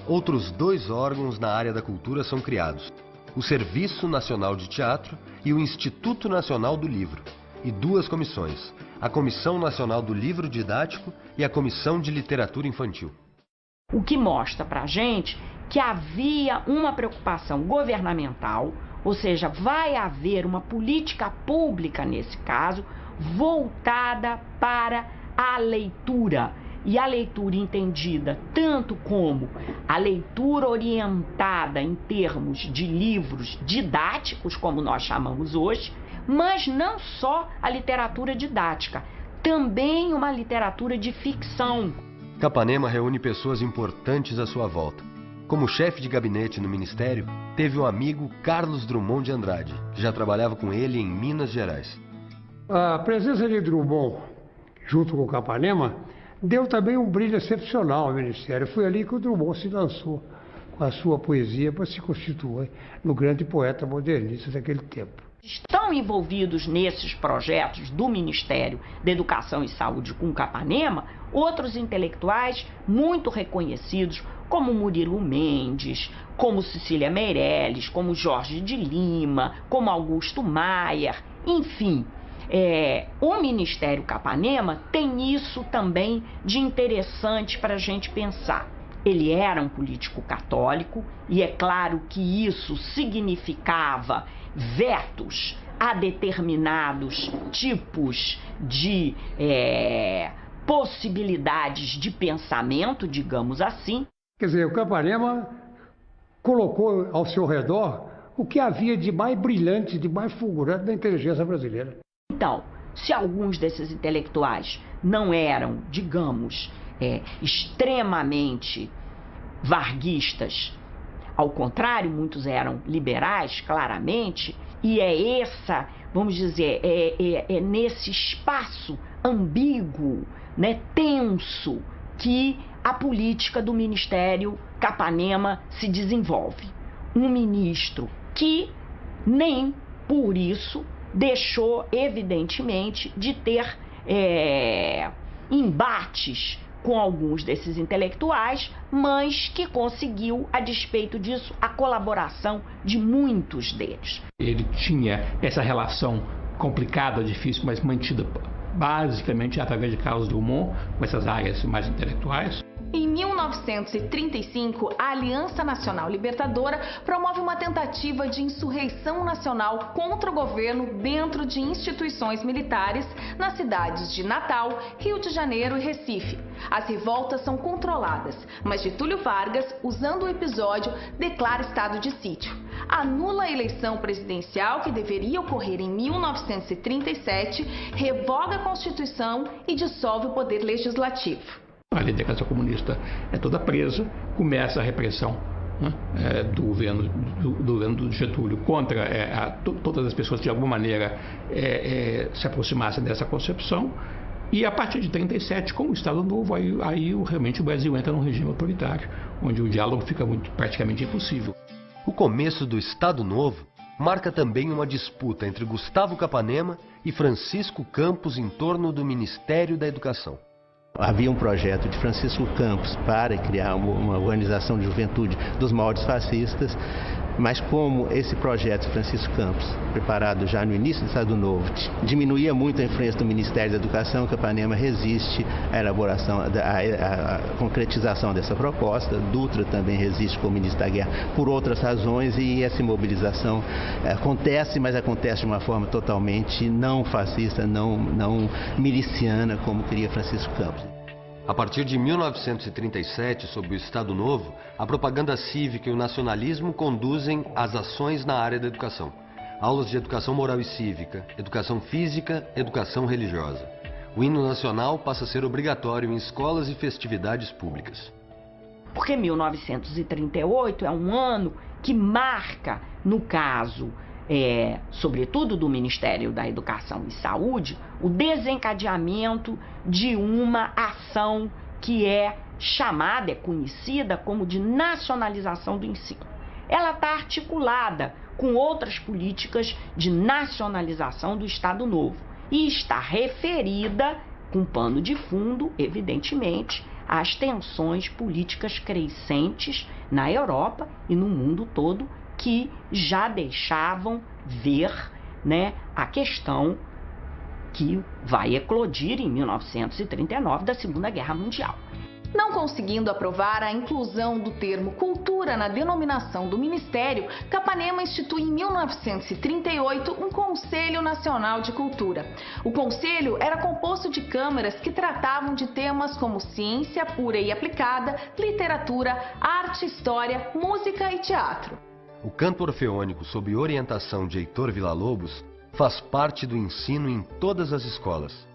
outros 2 órgãos na área da cultura são criados: o Serviço Nacional de Teatro e o Instituto Nacional do Livro, e 2 comissões, a Comissão Nacional do Livro Didático e a Comissão de Literatura Infantil. O que mostra para a gente que havia uma preocupação governamental, ou seja, vai haver uma política pública nesse caso, voltada para a leitura. E a leitura entendida tanto como a leitura orientada em termos de livros didáticos, como nós chamamos hoje, mas não só a literatura didática, também uma literatura de ficção. Capanema reúne pessoas importantes à sua volta. Como chefe de gabinete no Ministério, teve o amigo Carlos Drummond de Andrade, que já trabalhava com ele em Minas Gerais. A presença de Drummond, junto com Capanema, deu também um brilho excepcional ao Ministério. Foi ali que o Drummond se lançou com a sua poesia para se constituir no grande poeta modernista daquele tempo. Estão envolvidos nesses projetos do Ministério da Educação e Saúde com Capanema outros intelectuais muito reconhecidos, como Murilo Mendes, como Cecília Meirelles, como Jorge de Lima, como Augusto Maier, enfim. O Ministério Capanema tem isso também de interessante para a gente pensar. Ele era um político católico e é claro que isso significava vetos a determinados tipos de possibilidades de pensamento, digamos assim. Quer dizer, o Capanema colocou ao seu redor o que havia de mais brilhante, de mais fulgurante da inteligência brasileira. Então, se alguns desses intelectuais não eram, digamos, extremamente varguistas, ao contrário, muitos eram liberais, claramente, e vamos dizer, nesse espaço ambíguo, né, tenso, que a política do Ministério Capanema se desenvolve. Um ministro que nem por isso deixou, evidentemente, de ter embates com alguns desses intelectuais, mas que conseguiu, a despeito disso, a colaboração de muitos deles. Ele tinha essa relação complicada, difícil, mas mantida basicamente através de Carlos Drummond, com essas áreas mais intelectuais. Em 1935, a Aliança Nacional Libertadora promove uma tentativa de insurreição nacional contra o governo dentro de instituições militares nas cidades de Natal, Rio de Janeiro e Recife. As revoltas são controladas, mas Getúlio Vargas, usando o episódio, declara estado de sítio. Anula a eleição presidencial que deveria ocorrer em 1937, revoga a Constituição e dissolve o poder legislativo. A liderança comunista é toda presa, começa a repressão, né, do governo do Getúlio contra todas as pessoas que de alguma maneira se aproximassem dessa concepção. E a partir de 37, com o Estado Novo, aí realmente o Brasil entra num regime autoritário, onde o diálogo fica praticamente impossível. O começo do Estado Novo marca também uma disputa entre Gustavo Capanema e Francisco Campos em torno do Ministério da Educação. Havia um projeto de Francisco Campos para criar uma organização de juventude dos moldes fascistas, mas como esse projeto de Francisco Campos, preparado já no início do Estado Novo, diminuía muito a influência do Ministério da Educação, Capanema resiste à elaboração, à concretização dessa proposta. Dutra também resiste como ministro da Guerra por outras razões, e essa mobilização acontece, mas acontece de uma forma totalmente não fascista, não miliciana, como queria Francisco Campos. A partir de 1937, sob o Estado Novo, a propaganda cívica e o nacionalismo conduzem as ações na área da educação. Aulas de educação moral e cívica, educação física, educação religiosa. O hino nacional passa a ser obrigatório em escolas e festividades públicas. Porque 1938 é um ano que marca, no caso, sobretudo do Ministério da Educação e Saúde, o desencadeamento de uma ação que é conhecida como de nacionalização do ensino. Ela está articulada com outras políticas de nacionalização do Estado Novo e está referida, com pano de fundo, evidentemente, às tensões políticas crescentes na Europa e no mundo todo, que já deixavam ver, né, a questão que vai eclodir em 1939 da Segunda Guerra Mundial. Não conseguindo aprovar a inclusão do termo cultura na denominação do Ministério, Capanema institui em 1938 um Conselho Nacional de Cultura. O Conselho era composto de câmaras que tratavam de temas como ciência pura e aplicada, literatura, arte, história, música e teatro. O canto orfeônico, sob orientação de Heitor Villa-Lobos, faz parte do ensino em todas as escolas.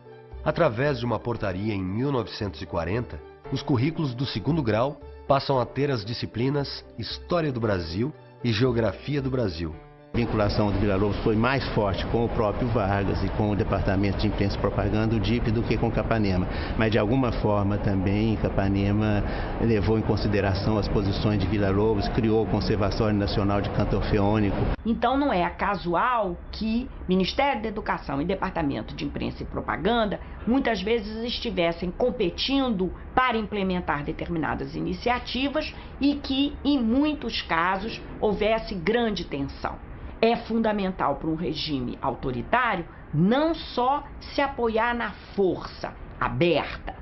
Através de uma portaria em 1940, os currículos do segundo grau passam a ter as disciplinas História do Brasil e Geografia do Brasil. A vinculação do Villa-Lobos foi mais forte com o próprio Vargas e com o Departamento de Imprensa e Propaganda, o DIP, do que com Capanema. Mas, de alguma forma, também Capanema levou em consideração as posições de Villa-Lobos, criou o Conservatório Nacional de Canto Orfeônico. Então, não é casual que Ministério da Educação e Departamento de Imprensa e Propaganda muitas vezes estivessem competindo para implementar determinadas iniciativas e que, em muitos casos, houvesse grande tensão. É fundamental para um regime autoritário não só se apoiar na força aberta,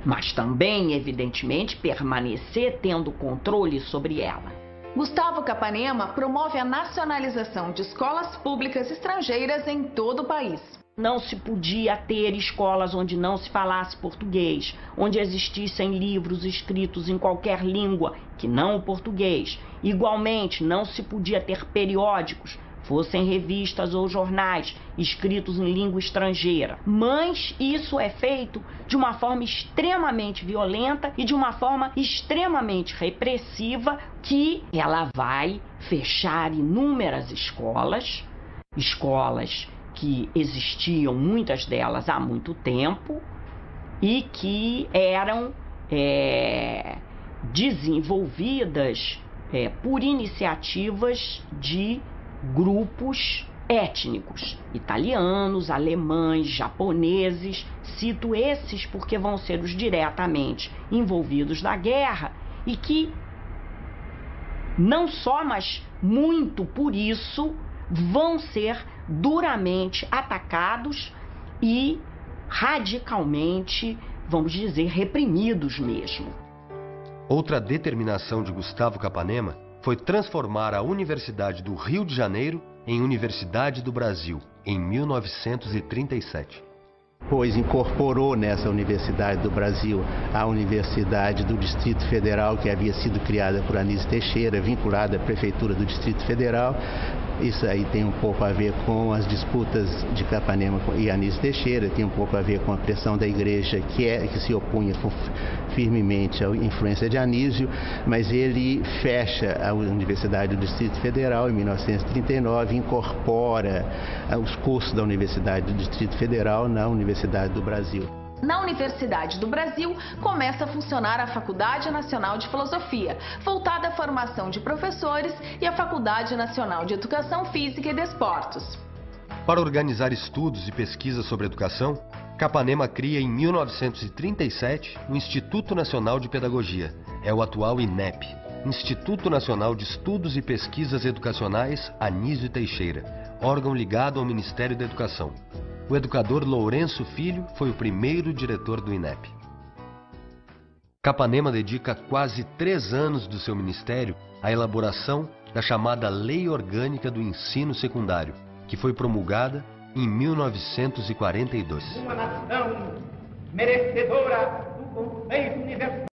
mas também, evidentemente, permanecer tendo controle sobre ela. Gustavo Capanema promove a nacionalização de escolas públicas estrangeiras em todo o país. Não se podia ter escolas onde não se falasse português, onde existissem livros escritos em qualquer língua que não o português. Igualmente, não se podia ter periódicos, fossem revistas ou jornais, escritos em língua estrangeira. Mas isso é feito de uma forma extremamente violenta e de uma forma extremamente repressiva, que ela vai fechar inúmeras escolas que existiam, muitas delas há muito tempo, e que eram desenvolvidas por iniciativas de grupos étnicos, italianos, alemães, japoneses. Cito esses porque vão ser os diretamente envolvidos na guerra e que não só, mas muito por isso, vão ser duramente atacados e radicalmente, vamos dizer, reprimidos mesmo. Outra determinação de Gustavo Capanema foi transformar a Universidade do Rio de Janeiro em Universidade do Brasil, em 1937. Pois incorporou nessa Universidade do Brasil a Universidade do Distrito Federal, que havia sido criada por Anísio Teixeira, vinculada à Prefeitura do Distrito Federal. Isso aí tem um pouco a ver com as disputas de Capanema e Anísio Teixeira, tem um pouco a ver com a pressão da igreja que se opunha firmemente à influência de Anísio, mas ele fecha a Universidade do Distrito Federal em 1939 e incorpora os cursos da Universidade do Distrito Federal na Universidade do Brasil. Na Universidade do Brasil, começa a funcionar a Faculdade Nacional de Filosofia, voltada à formação de professores, e a Faculdade Nacional de Educação Física e Desportos. Para organizar estudos e pesquisas sobre educação, Capanema cria em 1937 o Instituto Nacional de Pedagogia, é o atual INEP, Instituto Nacional de Estudos e Pesquisas Educacionais Anísio Teixeira, órgão ligado ao Ministério da Educação. O educador Lourenço Filho foi o primeiro diretor do INEP. Capanema dedica quase 3 anos do seu ministério à elaboração da chamada Lei Orgânica do Ensino Secundário, que foi promulgada em 1942. Uma nação merecedora do conceito universal.